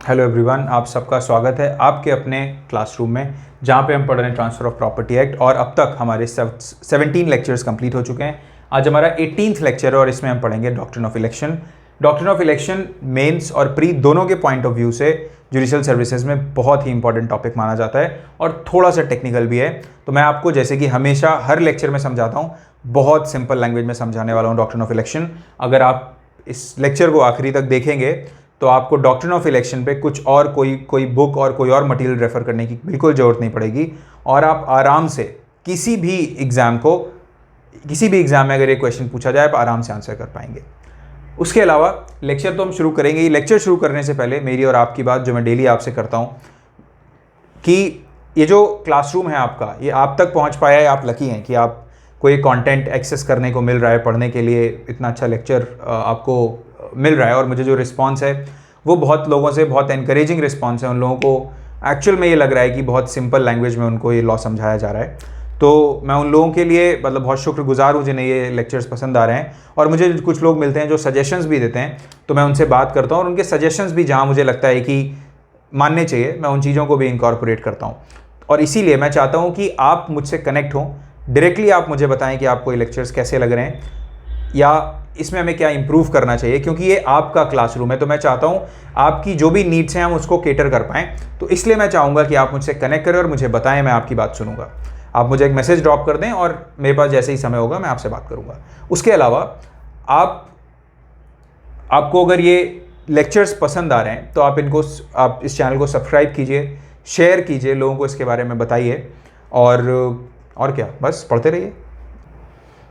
Hello everyone, आप सबका स्वागत है आपके अपने क्लासरूम में जहाँ पे हम पढ़ रहे हैं ट्रांसफ़र ऑफ प्रॉपर्टी एक्ट। और अब तक हमारे 17 लेक्चर्स कंप्लीट हो चुके हैं। आज हमारा 18th लेक्चर है और इसमें हम पढ़ेंगे doctrine of election. Doctrine of election mains और प्री दोनों के पॉइंट ऑफ व्यू से जुडिशियल सर्विसेज में बहुत ही इंपॉर्टेंट टॉपिक माना जाता है और थोड़ा सा टेक्निकल भी है। तो मैं आपको जैसे कि हमेशा हर लेक्चर में समझाता हूँ, बहुत सिंपल लैंग्वेज में समझाने वाला हूँ डॉक्ट्रिन ऑफ इलेक्शन। अगर आप इस लेक्चर को आखिरी तक देखेंगे तो आपको डॉक्ट्रिन ऑफ इलेक्शन पे कुछ और कोई बुक और कोई और मटेरियल रेफर करने की बिल्कुल ज़रूरत नहीं पड़ेगी और आप आराम से किसी भी एग्ज़ाम में अगर ये क्वेश्चन पूछा जाए आप आराम से आंसर कर पाएंगे। उसके अलावा लेक्चर तो हम शुरू करेंगे ही। लेक्चर शुरू करने से पहले मेरी और आपकी बात जो मैं डेली आपसे करता हूँ कि ये जो क्लासरूम है आपका, ये आप तक पहुँच पाया है, आप लकी हैं कि आप कोई कंटेंट एक्सेस करने को मिल रहा है, पढ़ने के लिए इतना अच्छा लेक्चर आपको मिल रहा है। और मुझे जो रिस्पांस है वो बहुत लोगों से बहुत एनकरेजिंग रिस्पांस है। उन लोगों को एक्चुअल में ये लग रहा है कि बहुत सिंपल लैंग्वेज में उनको ये लॉ समझाया जा रहा है। तो मैं उन लोगों के लिए मतलब बहुत शुक्रगुजार हूँ जिन्हें ये लेक्चर्स पसंद आ रहे हैं। और मुझे कुछ लोग मिलते हैं जो सजेशंस भी देते हैं, तो मैं उनसे बात करता हूँ और उनके सजेशंस भी जहाँ मुझे लगता है कि मानने चाहिए, मैं उन चीज़ों को भी इनकॉर्पोरेट करता हूँ। और इसीलिए मैं चाहता हूँ कि आप मुझसे कनेक्ट हों, डायरेक्टली आप मुझे बताएं कि आपको ये लेक्चर्स कैसे लग रहे हैं या इसमें हमें क्या इंप्रूव करना चाहिए, क्योंकि ये आपका क्लासरूम है। तो मैं चाहता हूँ आपकी जो भी नीड्स हैं हम उसको केटर कर पाएँ। तो इसलिए मैं चाहूँगा कि आप मुझसे कनेक्ट करें और मुझे बताएं, मैं आपकी बात सुनूंगा। आप मुझे एक मैसेज ड्रॉप कर दें और मेरे पास जैसे ही समय होगा मैं आपसे बात करूँगा। उसके अलावा आपको अगर ये लेक्चर्स पसंद आ रहे हैं तो आप इस चैनल को सब्सक्राइब कीजिए, शेयर कीजिए, लोगों को इसके बारे में बताइए और क्या, बस पढ़ते रहिए।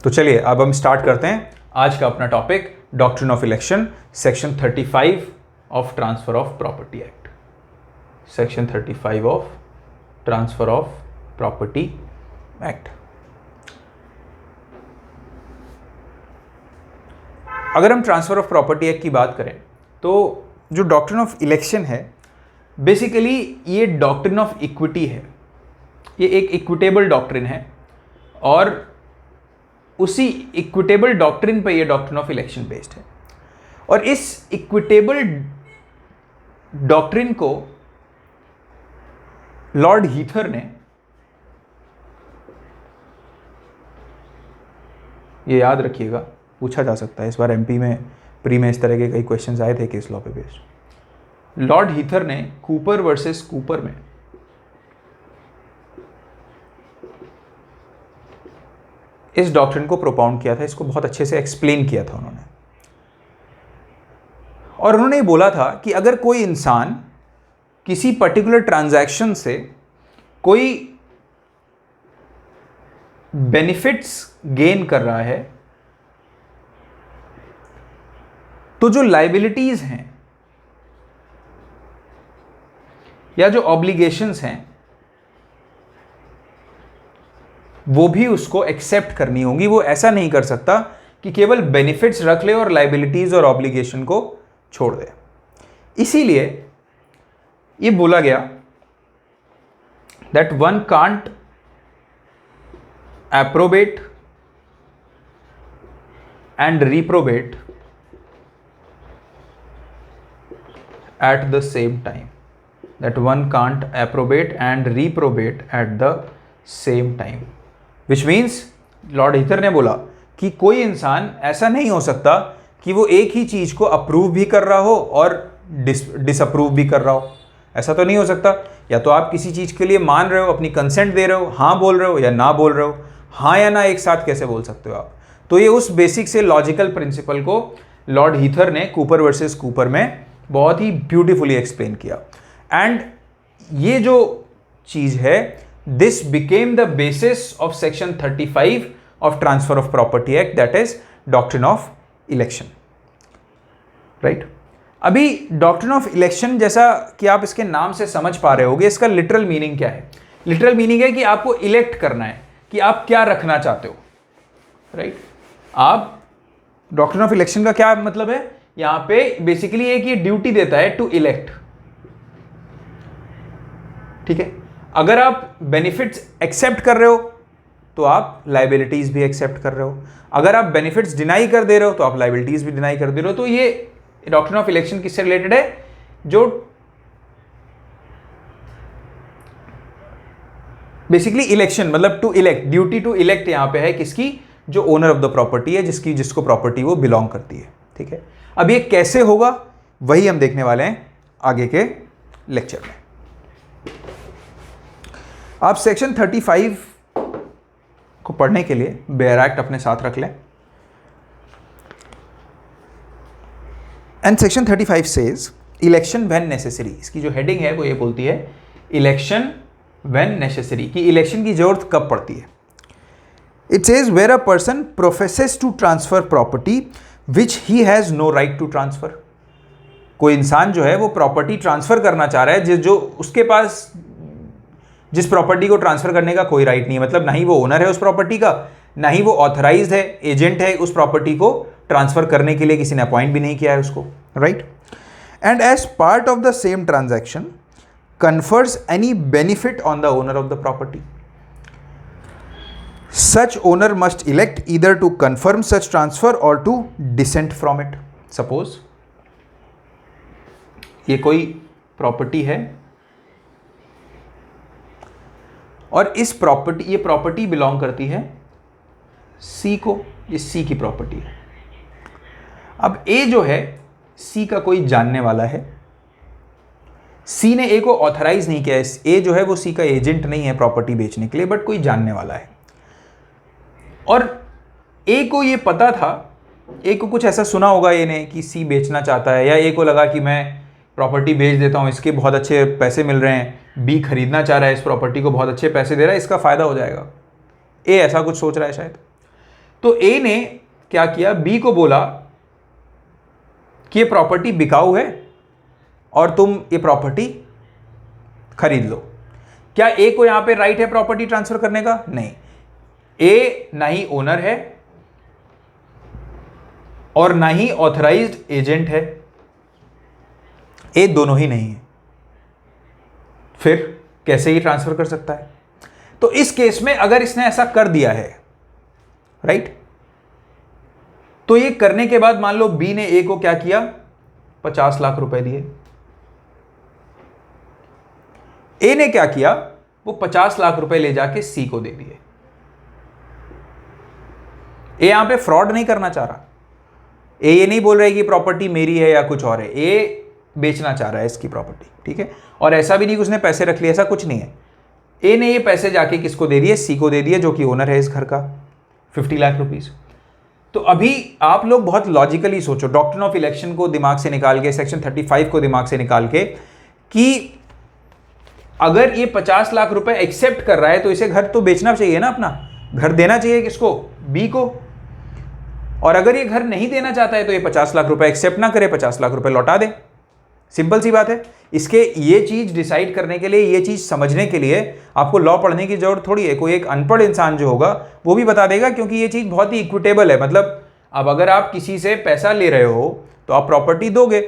तो चलिए अब हम स्टार्ट करते हैं आज का अपना topic, doctrine of election, section 35 of transfer of property act. Section 35 of transfer of property act. अगर हम ट्रांसफर ऑफ प्रॉपर्टी एक्ट की बात करें तो जो डॉक्ट्रिन ऑफ इलेक्शन है, बेसिकली ये डॉक्ट्रिन ऑफ इक्विटी है। ये एक इक्विटेबल डॉक्ट्रिन है और उसी इक्विटेबल डॉक्ट्रिन पे ये डॉक्ट्रिन ऑफ इलेक्शन बेस्ड है। और इस इक्विटेबल डॉक्ट्रिन को लॉर्ड हीथर ने, ये याद रखिएगा, पूछा जा सकता है इस बार एमपी में प्री में इस तरह के कई क्वेश्चंस आए थे केस लॉ पे बेस्ड। लॉर्ड हीथर ने कूपर वर्सेस कूपर में इस डॉक्ट्रिन को प्रोपाउंड किया था, इसको बहुत अच्छे से एक्सप्लेन किया था उन्होंने। और उन्होंने ये बोला था कि अगर कोई इंसान किसी पर्टिकुलर ट्रांजैक्शन से कोई बेनिफिट्स गेन कर रहा है तो जो लायबिलिटीज हैं या जो ऑब्लिगेशंस हैं वो भी उसको एक्सेप्ट करनी होंगी। वो ऐसा नहीं कर सकता कि केवल बेनिफिट्स रख ले और लायबिलिटीज और ऑब्लिगेशन को छोड़ दे। इसीलिए ये बोला गया that one can't approbate and reprobate at the same time. That one can't approbate and reprobate at the same time. Which means Lord Heather ने बोला कि कोई इंसान ऐसा नहीं हो सकता कि वो एक ही चीज़ को अप्रूव भी कर रहा हो और डिसअप्रूव भी कर रहा हो। ऐसा तो नहीं हो सकता। या तो आप किसी चीज़ के लिए मान रहे हो, अपनी कंसेंट दे रहे हो, हाँ बोल रहे हो या ना बोल रहे हो। हाँ या ना एक साथ कैसे बोल सकते हो आप? तो ये उस बेसिक से लॉजिकल प्रिंसिपल को लॉर्ड हीथर ने कूपर वर्सेस कूपर में बहुत ही ब्यूटीफुली एक्सप्लेन किया। एंड ये जो चीज़ है, this became the basis of section 35 of transfer of property act, that is doctrine of election, right? अभी डॉक्ट्रिन ऑफ इलेक्शन, जैसा कि आप इसके नाम से समझ पा रहे होगे, इसका लिटरल मीनिंग क्या है? लिटरल मीनिंग है कि आपको इलेक्ट करना है कि आप क्या रखना चाहते हो, राइट? आप डॉक्ट्रिन ऑफ इलेक्शन का क्या मतलब है? यहां पे बेसिकली एक ये ड्यूटी देता है टू इलेक्ट, ठीक है? अगर आप बेनिफिट्स एक्सेप्ट कर रहे हो तो आप लायबिलिटीज भी एक्सेप्ट कर रहे हो। अगर आप बेनिफिट्स डिनाई कर दे रहे हो तो आप लायबिलिटीज भी डिनाई कर दे रहे हो। तो ये डॉक्ट्रिन ऑफ इलेक्शन किससे रिलेटेड है? जो बेसिकली इलेक्शन मतलब to elect, duty to elect यहाँ पे है किसकी, जो ओनर ऑफ द प्रॉपर्टी है, जिसको प्रॉपर्टी वो बिलोंग करती है। ठीक है, अब ये कैसे होगा वही हम देखने वाले हैं आगे के लेक्चर में। आप सेक्शन 35 को पढ़ने के लिए बेयर एक्ट अपने साथ रख लें। And section 35 says election when necessary, इसकी जो हेडिंग है वो ये बोलती है इलेक्शन व्हेन नेसेसरी, कि इलेक्शन की जरूरत कब पड़ती है। It says where a person professes to transfer property which he has no right to transfer, कोई इंसान जो है वो प्रॉपर्टी ट्रांसफर करना चाह रहा है जो उसके पास जिस प्रॉपर्टी को ट्रांसफर करने का कोई राइट नहीं है, मतलब ना ही वो ओनर है उस प्रॉपर्टी का, ना ही वो ऑथराइज्ड है, एजेंट है उस प्रॉपर्टी को ट्रांसफर करने के लिए, किसी ने अपॉइंट भी नहीं किया है उसको, right. And as part of the same transaction confers any benefit on the owner of the property. Such owner must elect either to confirm such transfer or to dissent from it. Suppose ये कोई property है और इस property, ये property belong करती है सी को, ये सी की प्रॉपर्टी है। अब ए जो है सी का कोई जानने वाला है, सी ने ए को ऑथराइज नहीं किया है, ए जो है वो सी का एजेंट नहीं है प्रॉपर्टी बेचने के लिए, बट कोई जानने वाला है। और ए को ये पता था, ए को कुछ ऐसा सुना होगा ए ने कि सी बेचना चाहता है, या ए को लगा कि मैं प्रॉपर्टी बेच देता हूँ, इसके बहुत अच्छे पैसे मिल रहे हैं, बी खरीदना चाह रहा है इस प्रॉपर्टी को, बहुत अच्छे पैसे दे रहा है, इसका फ़ायदा हो जाएगा। ए ऐसा कुछ सोच रहा है शायद। तो ए ने क्या किया, बी को बोला कि ये प्रॉपर्टी बिकाऊ है और तुम ये प्रॉपर्टी खरीद लो। क्या ए को यहां पे राइट है प्रॉपर्टी ट्रांसफर करने का? नहीं। ए ना ही ओनर है और ना ही ऑथराइज्ड एजेंट है, ए दोनों ही नहीं है। फिर कैसे ही ट्रांसफर कर सकता है? तो इस केस में अगर इसने ऐसा कर दिया है, राइट, तो ये करने के बाद मान लो बी ने ए को क्या किया, 50 लाख रुपए दिए। ए ने क्या किया, वो 50 लाख रुपए ले जाके सी को दे दिए। ए यहां पे फ्रॉड नहीं करना चाह रहा, ए ये नहीं बोल रहा है कि प्रॉपर्टी मेरी है या कुछ और है, ए बेचना चाह रहा है इसकी प्रॉपर्टी, ठीक है। और ऐसा भी नहीं कि उसने पैसे रख लिए, ऐसा कुछ नहीं है। ए ने ये पैसे जाके किसको दे दिए, सी को दे दिए, जो कि ओनर है इस घर का, 50 लाख रुपीस। तो अभी आप लोग बहुत लॉजिकली सोचो, डॉक्ट्रिन ऑफ इलेक्शन को दिमाग से निकाल के, सेक्शन 35 को दिमाग से निकाल के, कि अगर ये 50 लाख रुपए एक्सेप्ट कर रहा है तो इसे घर तो बेचना चाहिए ना, अपना घर देना चाहिए किसको, बी को। और अगर ये घर नहीं देना चाहता है तो ये 50 लाख रुपए एक्सेप्ट ना करे, 50 लाख रुपए लौटा दे। सिंपल सी बात है। इसके ये चीज डिसाइड करने के लिए, ये चीज समझने के लिए आपको लॉ पढ़ने की जरूरत थोड़ी है। कोई एक अनपढ़ इंसान जो होगा वो भी बता देगा, क्योंकि ये चीज बहुत ही इक्विटेबल है। मतलब अब अगर आप किसी से पैसा ले रहे हो तो आप प्रॉपर्टी दोगे,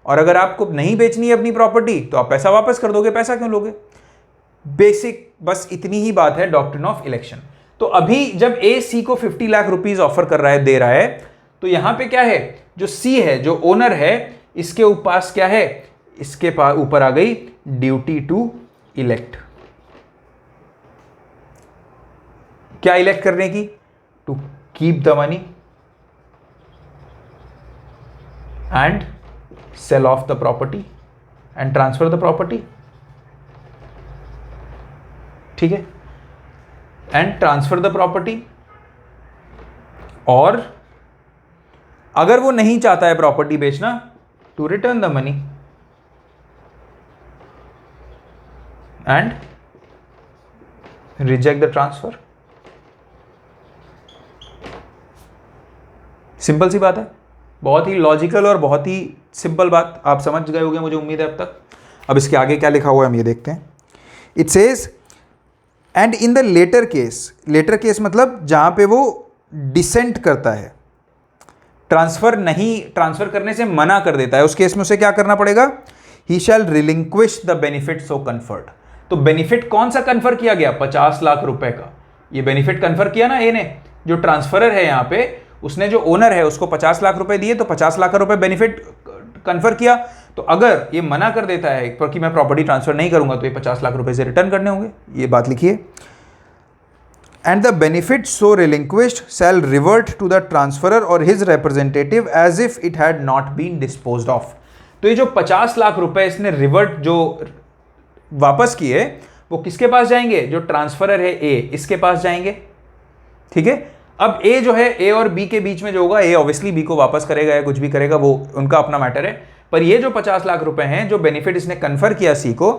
और अगर आपको नहीं बेचनी है अपनी प्रॉपर्टी तो आप पैसा वापस कर दोगे, पैसा क्यों लोगे? बेसिक बस इतनी ही बात है डॉक्ट्रिन ऑफ इलेक्शन। तो अभी जब ए सी को 50 लाख रुपीस ऑफर कर रहा है, दे रहा है, तो यहां पे क्या है, जो सी है, जो ओनर है, इसके पास क्या है, इसके पास ऊपर आ गई ड्यूटी टू इलेक्ट। क्या इलेक्ट करने की? To keep the money and sell off the property and transfer the property, ठीक है, and transfer the property। और अगर वो नहीं चाहता है प्रॉपर्टी बेचना, to return the money and reject the transfer। Simple सी बात है, बहुत ही लॉजिकल और बहुत ही सिंपल बात, आप समझ गए होंगे मुझे उम्मीद है अब तक। अब इसके आगे क्या लिखा हुआ है हम ये देखते हैं। It says and in the latter case, latter case मतलब जहां पे वो डिसेंट करता है, ट्रांसफर करने से मना कर देता है, उस केस में उसे क्या करना पड़ेगा, he shall relinquish the benefit so conferred. तो बेनिफिट कौन सा कन्फर किया गया, 50 लाख रुपए का। ये बेनिफिट कन्फर किया ना ए ने, जो ट्रांसफरर है यहां पे, उसने जो ओनर है उसको 50 लाख रुपए दिए, तो 50 लाख रुपए बेनिफिट कन्फर किया, तो अगर ये मना कर देता है कि मैं प्रॉपर्टी ट्रांसफर नहीं करूंगा तो ये 50 लाख रुपए से रिटर्न करने होंगे, ये बात लिखिए। And the benefit so relinquished shall revert to the transferor और his representative as if it had not been disposed of. तो ये जो 50 लाख रुपए इसने रिवर्ट जो वापस किए वो किसके पास जाएंगे? जो ट्रांसफरर है ए, इसके पास जाएंगे। ठीक है, अब ए जो है, ए और बी के बीच में जो होगा, ए ऑब्वियसली बी को वापस करेगा या कुछ भी करेगा, वो उनका अपना मैटर है, पर ये जो 50 लाख रुपए हैं जो बेनिफिट इसने कन्फर किया सी को,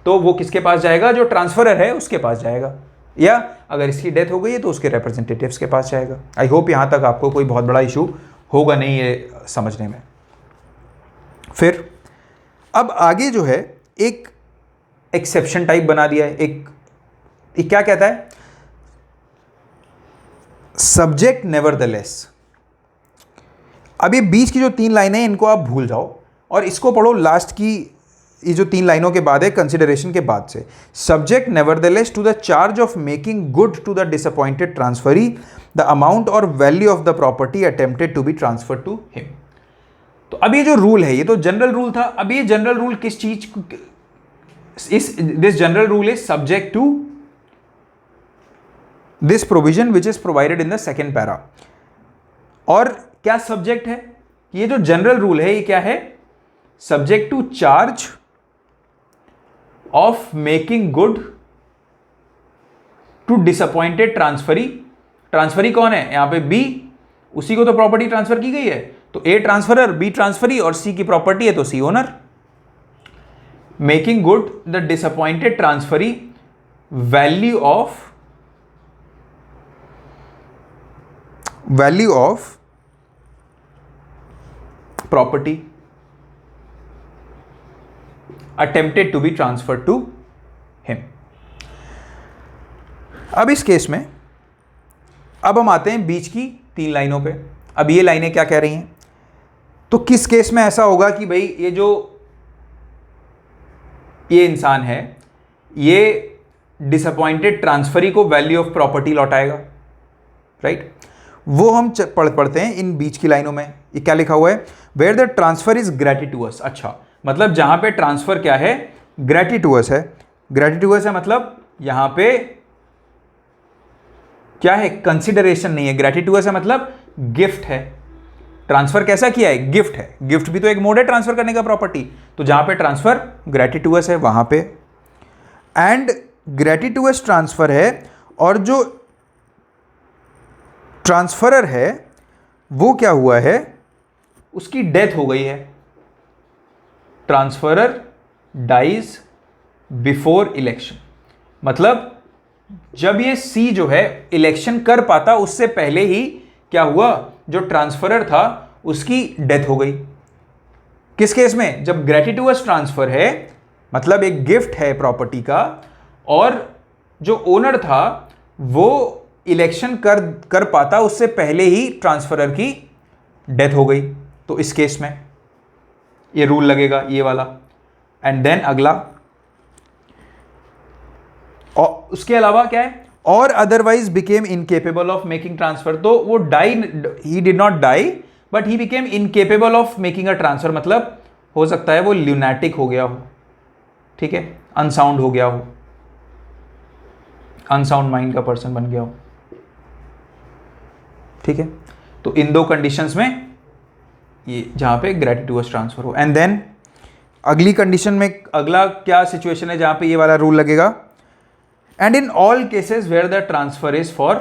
तो वो किसके पास जाएगा? जो ट्रांसफरर है उसके पास जाएगा, या अगर इसकी डेथ हो गई है तो उसके रिप्रेजेंटेटिव्स के पास जाएगा। आई होप यहां तक आपको कोई बहुत बड़ा इशू होगा नहीं ये समझने में। फिर अब आगे जो है एक एक्सेप्शन टाइप बना दिया है, एक क्या कहता है? Subject nevertheless. अब ये बीच की जो 3 लाइनें हैं इनको आप भूल जाओ और इसको पढ़ो लास्ट की, ये जो 3 लाइनों के बाद है कंसिडरेशन के बाद से। Subject nevertheless to the charge of making good to the disappointed transferee the amount or value of the property attempted to be transfer to him. तो अब ये जो रूल है ये तो जनरल रूल था। अब ये जनरल रूल किस चीज, this general rule is subject to this provision which is provided in the second para. और क्या सब्जेक्ट है? ये जो जनरल रूल है ये क्या है? Subject to charge of making good to disappointed transferee. Transferee कौन है यहां पे? बी, उसी को तो प्रॉपर्टी ट्रांसफर की गई है, तो ए ट्रांसफरर, बी ट्रांसफरी और सी की प्रॉपर्टी है तो C owner. Making good the disappointed transferee value of property attempted to be transfer to him. अब इस केस में अब हम आते हैं बीच की 3 लाइनों पे। अब ये लाइनें क्या कह रही हैं? तो किस केस में ऐसा होगा कि भाई ये इंसान है, ये डिसअपॉइंटेड ट्रांसफरी को वैल्यू ऑफ प्रॉपर्टी लौटाएगा, राइट? वो हम पढ़ते हैं इन बीच की लाइनों में। ये क्या लिखा हुआ है? Where the transfer is gratuitous. अच्छा, मतलब जहां पे ट्रांसफर क्या है? ग्रेटिटुअस है। ग्रेटिटुअस है मतलब यहां पे क्या है? कंसिडरेशन नहीं है। ग्रेटिटुअस है मतलब गिफ्ट है। ट्रांसफर कैसा किया है? गिफ्ट है। गिफ्ट भी तो एक मोड है ट्रांसफर करने का प्रॉपर्टी। तो जहां पे ट्रांसफर ग्रेटिटुअस है वहां पे एंड ग्रेटिटुअस ट्रांसफर है, और जो ट्रांसफरर है वो क्या हुआ है? उसकी डेथ हो गई है। ट्रांसफरर डाइज बिफोर इलेक्शन, मतलब जब ये सी जो है इलेक्शन कर पाता उससे पहले ही क्या हुआ? जो ट्रांसफरर था उसकी डेथ हो गई। किस केस में? जब ग्रेटिटुअस ट्रांसफर है, मतलब एक गिफ्ट है प्रॉपर्टी का, और जो ओनर था वो इलेक्शन कर पाता उससे पहले ही ट्रांसफरर की डेथ हो गई, तो इस केस में ये रूल लगेगा, ये वाला। एंड देन अगला, और उसके अलावा क्या है? और otherwise became incapable of making transfer. तो वो he did not die but he became incapable of making a transfer, मतलब हो सकता है वो ल्यूनैटिक हो गया हो, ठीक है, अनसाउंड हो गया हो, अनसाउंड माइंड का पर्सन बन गया हो, ठीक है। तो इन 2 कंडीशंस में ये जहां पे ग्रेटिटुअस ट्रांसफर हो। एंड देन अगली कंडीशन में अगला क्या सिचुएशन है जहां पे ये वाला रूल लगेगा? And in all cases where the transfer is for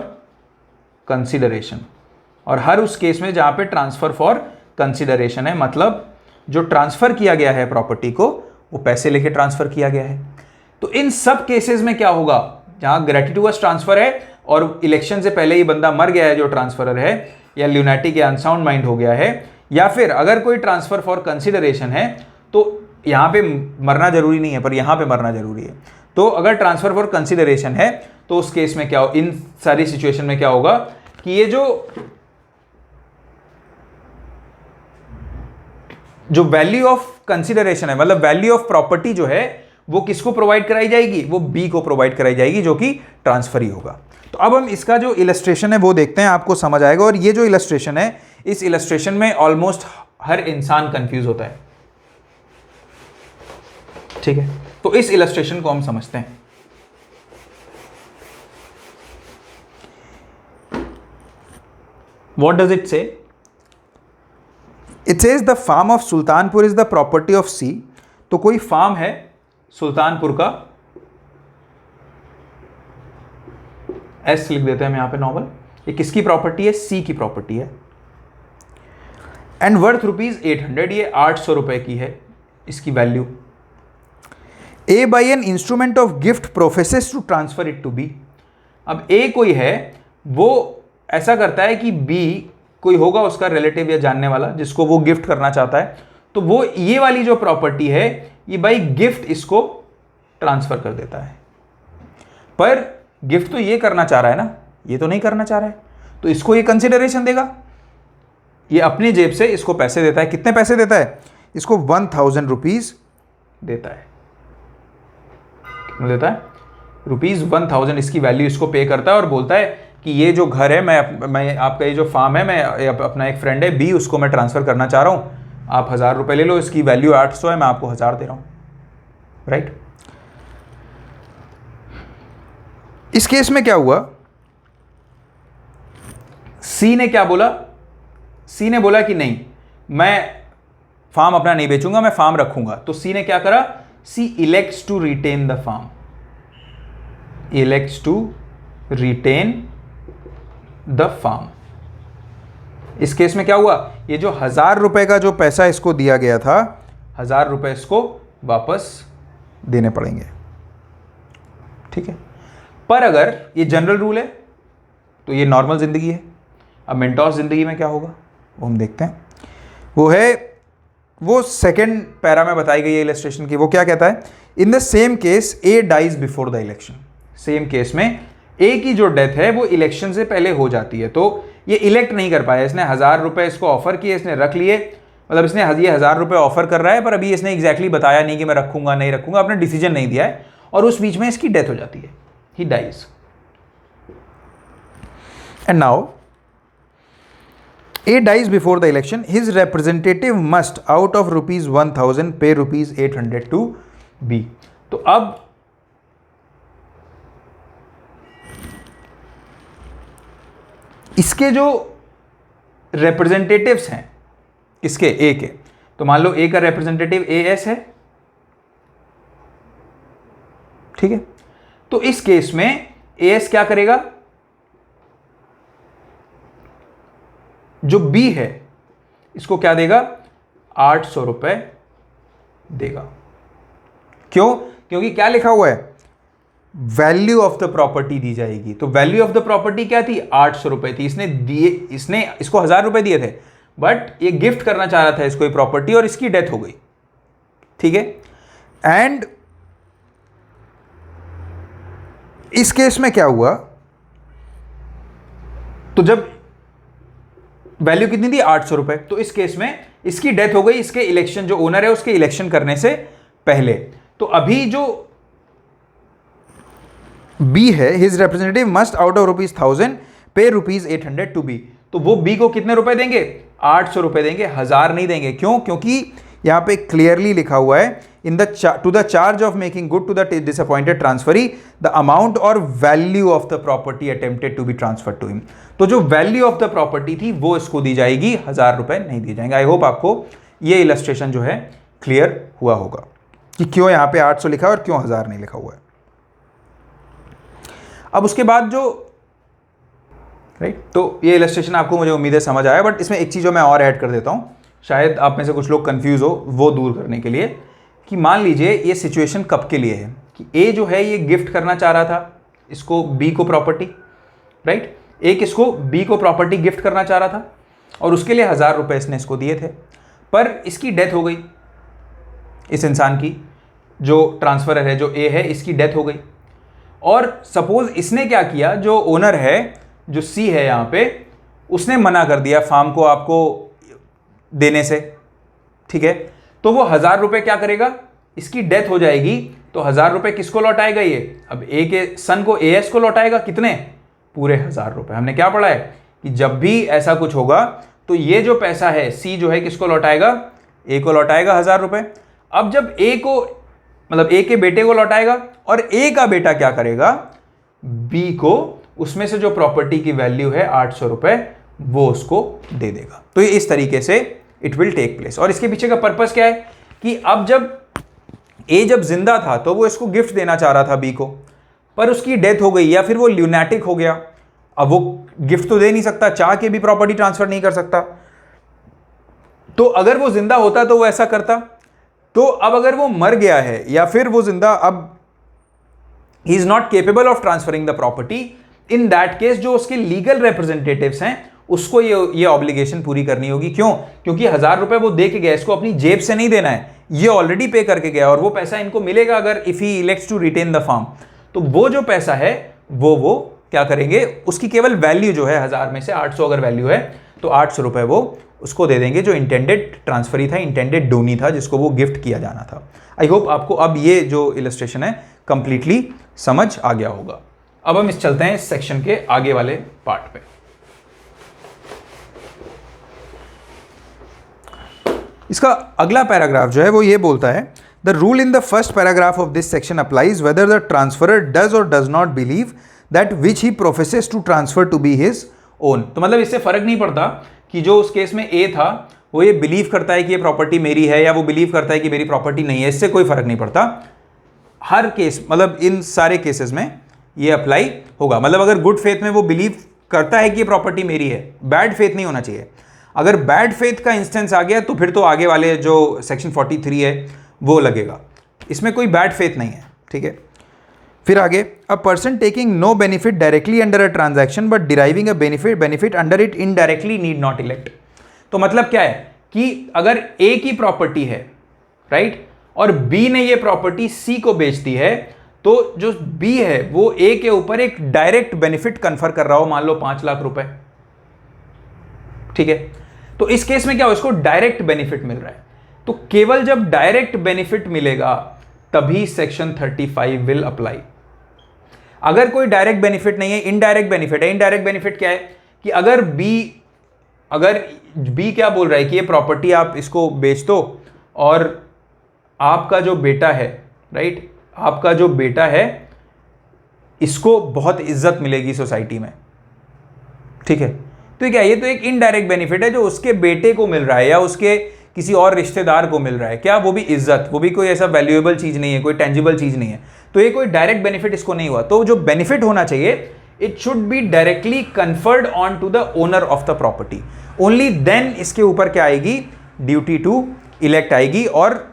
consideration. और हर उस केस में जहां पे ट्रांसफर फॉर कंसिडरेशन है, मतलब जो ट्रांसफर किया गया है प्रॉपर्टी को वो पैसे लेके ट्रांसफर किया गया है। तो इन सब केसेस में क्या होगा? जहां ग्रेटिटुअस ट्रांसफर है और इलेक्शन से पहले ही बंदा मर गया है जो ट्रांसफरर है, या ल्यूनैटिक या अनसाउंड माइंड हो गया है, या फिर अगर कोई ट्रांसफर फॉर कंसिडरेशन है, तो यहां पे मरना जरूरी नहीं है पर यहां पे मरना जरूरी है। तो अगर ट्रांसफर फॉर कंसिडरेशन है तो उस केस में क्या हो? इन सारी सिचुएशन में क्या होगा कि ये जो वैल्यू ऑफ कंसिडरेशन है, मतलब वैल्यू ऑफ प्रॉपर्टी जो है वो किसको प्रोवाइड कराई जाएगी? वो बी को प्रोवाइड कराई जाएगी जो कि ट्रांसफर ही होगा। तो अब हम इसका जो इलस्ट्रेशन है वो देखते हैं, आपको समझ आएगा। और ये जो इलस्ट्रेशन है, इस इलस्ट्रेशन में ऑलमोस्ट हर इंसान कंफ्यूज होता है। ठीक है, तो इस इलस्ट्रेशन को हम समझते हैं। What does it say? It says the farm of Sultanpur is the property of C। तो कोई फार्म है सुल्तानपुर का, S लिख देते हैं हम यहां पे नॉर्मल, ये किसकी प्रॉपर्टी है? C की प्रॉपर्टी है। एंड वर्थ ₹800, ये 800 रुपए की है इसकी value. A by an instrument of gift professes to transfer it to B। अब A कोई है, वो ऐसा करता है कि B कोई होगा उसका रिलेटिव या जानने वाला जिसको वो गिफ्ट करना चाहता है, तो वो ये वाली जो प्रॉपर्टी है ये बाई गिफ्ट इसको ट्रांसफर कर देता है। पर गिफ्ट तो ये करना चाह रहा है ना, ये तो नहीं करना चाह रहा है, तो इसको ये कंसिडरेशन देगा, ये अपनी जेब से इसको पैसे देता है। कितने पैसे देता है? इसको 1000 रुपीज देता है। कितना देता है? ₹1000 इसकी वैल्यू इसको पे करता है और बोलता है कि ये जो घर है, मैं आपका ये जो फार्म है, मैं अपना एक फ्रेंड है B, उसको मैं ट्रांसफर करना चाह रहा हूँ, आप 1000 रुपये ले लो, इसकी वैल्यू 800 है, मैं आपको 1000 दे रहा हूँ, राइट। इस केस में क्या हुआ? C ने क्या बोला? C ने बोला कि नहीं, मैं फार्म अपना नहीं बेचूंगा, मैं फार्म रखूंगा। तो C ने क्या करा? C elects to retain the farm, elects to retain the farm। इस केस में क्या हुआ? ये जो 1000 रुपए का जो पैसा इसको दिया गया था, 1000 रुपए इसको वापस देने पड़ेंगे, ठीक है। पर अगर ये जनरल रूल है तो ये नॉर्मल जिंदगी है। अब मेंटोस जिंदगी में क्या होगा वो हम देखते हैं। वो है, वो सेकेंड पैरा में बताई गई है इलस्ट्रेशन की। वो क्या कहता है? In the same case A dies before the election. Same case में A की जो डेथ है वो इलेक्शन से पहले हो जाती है, तो ये इलेक्ट नहीं कर पाया। इसने 1000 रुपए इसको ऑफर किए, इसने रख लिए, मतलब इसने ये 1000 रुपए ऑफर कर रहा है, पर अभी इसने एग्जैक्टली बताया नहीं कि मैं रखूंगा नहीं रखूंगा, अपने डिसीजन नहीं दिया है, और उस बीच में इसकी डेथ हो जाती है, he dies. And now A dies before the election, his representative must out of ₹1000 pay ₹800 to B। तो अब इसके जो रिप्रेजेंटेटिव्स हैं, इसके A के, तो मान लो A का रिप्रेजेंटेटिव AS है, ठीक है। तो इस केस में AS क्या करेगा? जो B है इसको क्या देगा? 800 रुपए देगा। क्यों? क्योंकि क्या लिखा हुआ है? वैल्यू ऑफ द प्रॉपर्टी दी जाएगी। तो वैल्यू ऑफ द प्रॉपर्टी क्या थी? 800 रुपए थी। इसने इसको 1000 रुपए दिए थे, बट ये गिफ्ट करना चाह रहा था इसको ये प्रॉपर्टी, और इसकी डेथ हो गई, ठीक है। एंड इस केस में क्या हुआ? तो जब वैल्यू कितनी थी? 800 रुपए। तो इस केस में इसकी डेथ हो गई, इसके इलेक्शन, जो ओनर है उसके इलेक्शन करने से पहले। तो अभी जो B है, his representative must out of ₹1000 पे ₹800 टू B। तो वो B को कितने रुपए देंगे? 800 रुपए देंगे, 1000 नहीं देंगे। क्यों? क्योंकि यहां पे क्लियरली लिखा हुआ है, in the to the charge of making good to the disappointed transferee the amount or value of the property attempted to be transfer to him. तो जो वैल्यू ऑफ द प्रॉपर्टी थी वो इसको दी जाएगी, 1000 रुपए नहीं दिए जाएंगे। आई होप आपको ये इलस्ट्रेशन जो है क्लियर हुआ होगा कि क्यों यहां पे 800 लिखा है और क्यों 1000 नहीं लिखा हुआ है। अब उसके बाद जो राइट, तो ये इलस्ट्रेशन आपको, मुझे उम्मीद है, समझ आया। बट इसमें एक चीज़ जो मैं और ऐड कर देता हूँ, शायद आप में से कुछ लोग कंफ्यूज हो, वो दूर करने के लिए, कि मान लीजिए ये सिचुएशन कब के लिए है कि A जो है ये गिफ्ट करना चाह रहा था इसको B को प्रॉपर्टी, राइट। एक इसको B को प्रॉपर्टी गिफ्ट करना चाह रहा था और उसके लिए 1000 रुपए इसने इसको दिए थे, पर इसकी डेथ हो गई, इस इंसान की जो ट्रांसफरर है, जो A है, इसकी डेथ हो गई। और सपोज इसने क्या किया, जो ओनर है, जो C है यहाँ पे, उसने मना कर दिया फार्म को आपको देने से, ठीक है। तो वो 1000 रुपए क्या करेगा? इसकी डेथ हो जाएगी, तो 1000 रुपए किसको लौटाएगा? ये अब A के सन को AS को लौटाएगा। कितने? पूरे 1000 रुपए। हमने क्या पढ़ा है कि जब भी ऐसा कुछ होगा तो ये जो पैसा है C जो है किसको लौटाएगा? A को लौटाएगा 1000 रुपए। अब जब A को मतलब ए के बेटे को लौटाएगा और ए का बेटा क्या करेगा, बी को उसमें से जो प्रॉपर्टी की वैल्यू है 800 रुपए वो उसको दे देगा। तो ये इस तरीके से इट विल टेक प्लेस। और इसके पीछे का पर्पस क्या है कि अब जब ए जब जिंदा था तो वो इसको गिफ्ट देना चाह रहा था बी को, पर उसकी डेथ हो गई या फिर वो ल्यूनेटिक हो गया। अब वो गिफ्ट तो दे नहीं सकता, चाह के भी प्रॉपर्टी ट्रांसफर नहीं कर सकता। तो अगर वो जिंदा होता तो वो ऐसा करता। तो अब अगर वो मर गया है या फिर वो जिंदा, अब ही is not capable of transferring the property, in that case जो उसके लीगल रिप्रेजेंटेटिव्स हैं उसको ये ऑब्लिगेशन पूरी करनी होगी। क्यों? क्योंकि 1000 रुपए वो दे के गया, इसको अपनी जेब से नहीं देना है, ये ऑलरेडी पे करके गया और वो पैसा इनको मिलेगा अगर if he elects to retain the farm. तो वो जो पैसा है वो क्या करेंगे, उसकी केवल वैल्यू जो है 1000 में से 800 अगर वैल्यू है तो 800 रुपए वो उसको दे देंगे जो इंटेंडेड ट्रांसफरी था, इंटेंडेड डोनी था, जिसको वो गिफ्ट किया जाना था। आई होप आपको अब ये जो इलस्ट्रेशन है कंप्लीटली समझ आ गया होगा। अब हम इस चलते हैं इस सेक्शन के आगे वाले पार्ट पे। इसका अगला पैराग्राफ जो है वो ये बोलता है, the rule in the first paragraph of this section applies whether the transferor does or does not believe that which he professes to transfer to be his own. तो मतलब इससे फर्क नहीं पड़ता कि जो उस केस में ए था वो ये बिलीव करता है कि ये प्रॉपर्टी मेरी है या वो बिलीव करता है कि मेरी प्रॉपर्टी नहीं है, इससे कोई फर्क नहीं पड़ता। हर केस, मतलब इन सारे केसेस में ये अप्लाई होगा। मतलब अगर गुड फेथ में वो बिलीव करता है कि ये प्रॉपर्टी मेरी है, बैड फेथ नहीं होना चाहिए। अगर बैड फेथ का इंस्टेंस आ गया तो फिर तो आगे वाले जो सेक्शन 43 है वो लगेगा। इसमें कोई बैड फेथ नहीं है, ठीक है। फिर आगे, a person taking no benefit directly under a transaction but deriving a benefit under it indirectly need not elect. तो मतलब क्या है कि अगर ए की प्रॉपर्टी है, राइट, और बी ने ये प्रॉपर्टी सी को बेच दी है, तो जो बी है वो ए के ऊपर एक डायरेक्ट बेनिफिट कन्फर कर रहा हो, मान लो 5 लाख रुपए, ठीक है। तो इस केस में क्या हो, इसको डायरेक्ट बेनिफिट मिल रहा है। तो केवल जब डायरेक्ट बेनिफिट मिलेगा तभी सेक्शन 35 विल अप्लाई। अगर कोई डायरेक्ट बेनिफिट नहीं है, इनडायरेक्ट बेनिफिट है। इनडायरेक्ट बेनिफिट क्या है कि अगर बी क्या बोल रहा है कि ये प्रॉपर्टी आप इसको बेच दो और आपका जो बेटा है, राइट, आपका जो बेटा है इसको बहुत इज्जत मिलेगी सोसाइटी में, ठीक है। तो क्या, ये तो एक इनडायरेक्ट बेनिफिट है जो उसके बेटे को मिल रहा है या उसके किसी और रिश्तेदार को मिल रहा है। क्या, वो भी इज्जत, वो भी कोई ऐसा वैल्यूएबल चीज नहीं है, कोई टेंजिबल चीज नहीं है। तो ये कोई डायरेक्ट बेनिफिट इसको नहीं हुआ। तो जो बेनिफिट होना चाहिए, it should be directly conferred on to the owner of the property. Only then इसके ऊपर क्या आएगी, ड्यूटी टू इलेक्ट आएगी। और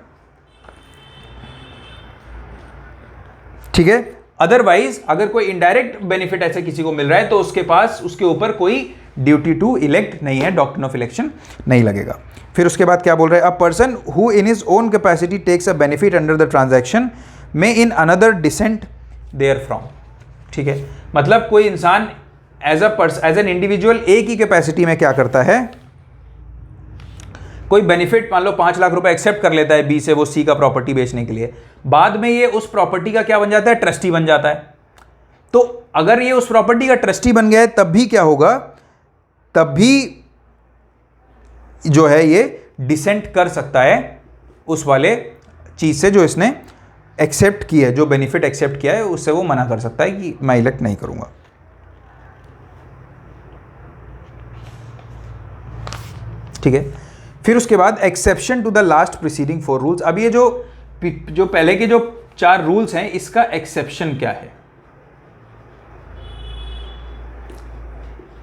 ठीक है, अदरवाइज अगर कोई इनडायरेक्ट बेनिफिट ऐसे किसी को मिल रहा है तो उसके पास उसके ऊपर कोई ड्यूटी टू इलेक्ट नहीं है, डॉक्ट्रिन ऑफ इलेक्शन नहीं लगेगा। फिर उसके बाद क्या बोल रहे हैं, a person who in his own capacity takes a benefit under the transaction may in another dissent therefrom. ठीक है, मतलब कोई इंसान एज एन इंडिविजुअल ए की कैपेसिटी में क्या करता है, कोई बेनिफिट मान लो 5 लाख रुपए एक्सेप्ट कर लेता है बी से वो सी का प्रॉपर्टी बेचने के लिए, बाद में ये उस प्रॉपर्टी का क्या बन जाता है, ट्रस्टी बन जाता है। तो अगर ये उस प्रॉपर्टी का ट्रस्टी बन गया है तब भी क्या होगा, तब भी जो है ये डिसेंट कर सकता है उस वाले चीज से जो इसने एक्सेप्ट की है, जो बेनिफिट एक्सेप्ट किया है उससे वो मना कर सकता है कि मैं इलेक्ट नहीं करूंगा। ठीक है, फिर उसके बाद exception to the last preceding 4 rules. अब ये जो पहले के जो 4 रूल्स हैं इसका एक्सेप्शन क्या है।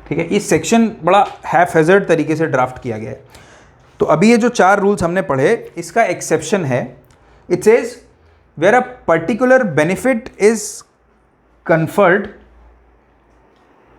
ठीक है, ये सेक्शन बड़ा हैफ-हैज़र्ड तरीके से ड्राफ्ट किया गया है। तो अभी ये जो 4 रूल्स हमने पढ़े, इसका एक्सेप्शन है, it says where a particular benefit is conferred,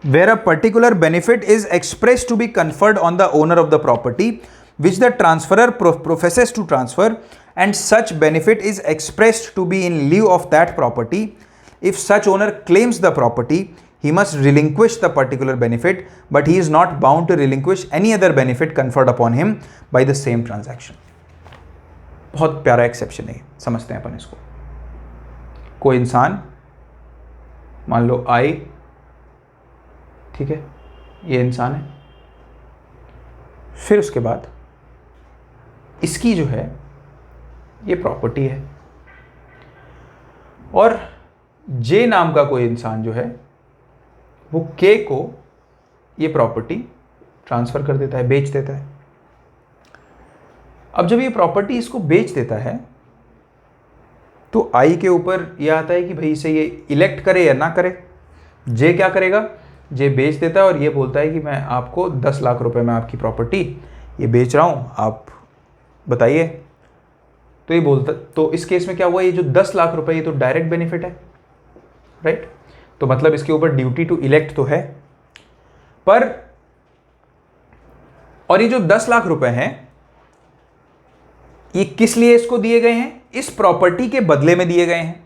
where a particular benefit is expressed to be conferred on the owner of the property which the transferor professes to transfer, and such benefit is expressed to be in lieu of that property. If such owner claims the property, he must relinquish the particular benefit, but he is not bound to relinquish any other benefit conferred upon him by the same transaction. बहुत प्यारा exception है, समझते हैं अपन इसको। कोई इंसान मान लो आई, ठीक है, ये इंसान है, फिर उसके बाद इसकी जो है ये प्रॉपर्टी है, और जे नाम का कोई इंसान जो है वो के को ये प्रॉपर्टी ट्रांसफर कर देता है, बेच देता है। अब जब ये प्रॉपर्टी इसको बेच देता है तो आई के ऊपर यह आता है कि भाई इसे ये इलेक्ट करे या ना करे। जे क्या करेगा, जे बेच देता है और ये बोलता है कि मैं आपको 10 लाख रुपए में आपकी प्रॉपर्टी ये बेच रहा हूँ, आप बताइए। तो ये बोलता, तो इस केस में क्या हुआ, ये जो 10 लाख रुपए ये तो डायरेक्ट बेनिफिट है, राइट। तो मतलब इसके ऊपर ड्यूटी टू इलेक्ट तो है, पर और ये जो 10 लाख रुपए हैं ये किस लिए इसको दिए गए हैं, इस प्रॉपर्टी के बदले में दिए गए हैं,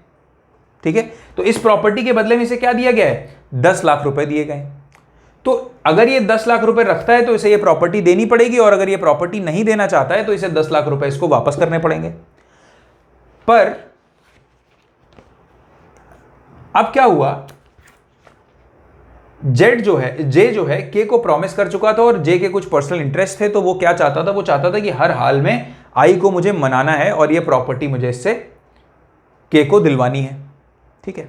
ठीक है। तो इस प्रॉपर्टी के बदले में इसे क्या दिया गया है, 10 लाख रुपए दिए गए। तो अगर ये 10 लाख रुपए रखता है तो इसे ये प्रॉपर्टी देनी पड़ेगी, और अगर ये प्रॉपर्टी नहीं देना चाहता है तो इसे 10 लाख रुपए इसको वापस करने पड़ेंगे। पर अब क्या हुआ, जे जो है के को प्रॉमिस कर चुका था और जे के कुछ पर्सनल इंटरेस्ट थे, तो वो क्या चाहता था, वो चाहता था कि हर हाल में आई को मुझे मनाना है और ये प्रॉपर्टी मुझे इससे के को दिलवानी है, ठीक है।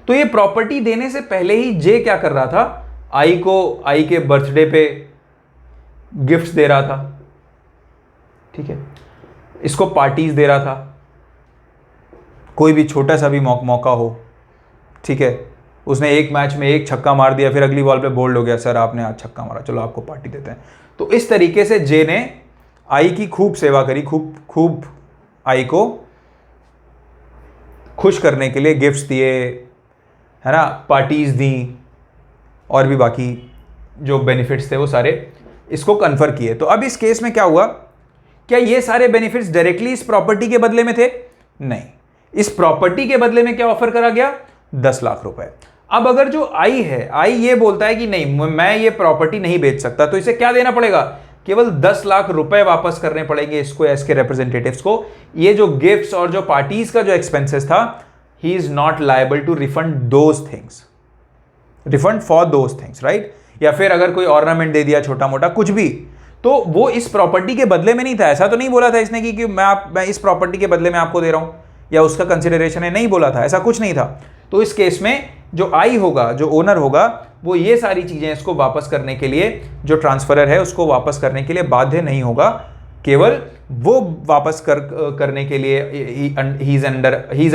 तो ये प्रॉपर्टी देने से पहले ही जे क्या कर रहा था, आई को आई के बर्थडे पे गिफ्ट्स दे रहा था, ठीक है, इसको पार्टीज दे रहा था, कोई भी छोटा सा भी मौका हो, ठीक है। उसने एक मैच में एक छक्का मार दिया, फिर अगली बॉल पे बोल्ड हो गया, सर आपने आज छक्का मारा, चलो आपको पार्टी देते हैं। तो इस तरीके से जे ने आई की खूब सेवा करी, खूब आई को खुश करने के लिए गिफ्ट्स दिए, है ना, पार्टीज दी, और भी बाकी जो बेनिफिट्स थे वो सारे इसको कन्फर किए। तो अब इस केस में क्या हुआ, क्या ये सारे बेनिफिट्स डायरेक्टली इस प्रॉपर्टी के बदले में थे, नहीं, इस प्रॉपर्टी के बदले में क्या ऑफर करा गया, 10 लाख रुपए। अब अगर जो आई है, आई ये बोलता है कि नहीं मैं ये प्रॉपर्टी नहीं बेच सकता, तो इसे क्या देना पड़ेगा, केवल 10 लाख रुपए वापस करने पड़ेंगे इसको, इसके रिप्रेजेंटेटिव्स को। ये जो गिफ्ट्स और जो पार्टीज का जो एक्सपेंसेस था, he is not liable to refund those things, refund for those things, right. या फिर अगर कोई ऑर्नामेंट दे दिया छोटा मोटा कुछ भी, तो वो इस प्रॉपर्टी के बदले में नहीं था। ऐसा तो नहीं बोला था इसने कि मैं इस प्रॉपर्टी के बदले में आपको दे रहा हूं या उसका कंसिडरेशन है, नहीं बोला था, ऐसा कुछ नहीं था। तो इस केस में जो आई होगा, जो ओनर होगा, वो ये सारी चीजें इसको वापस करने के लिए, जो ट्रांसफरर है उसको वापस करने के लिए बाध्य नहीं होगा, केवल वो वापस करने के लिए he is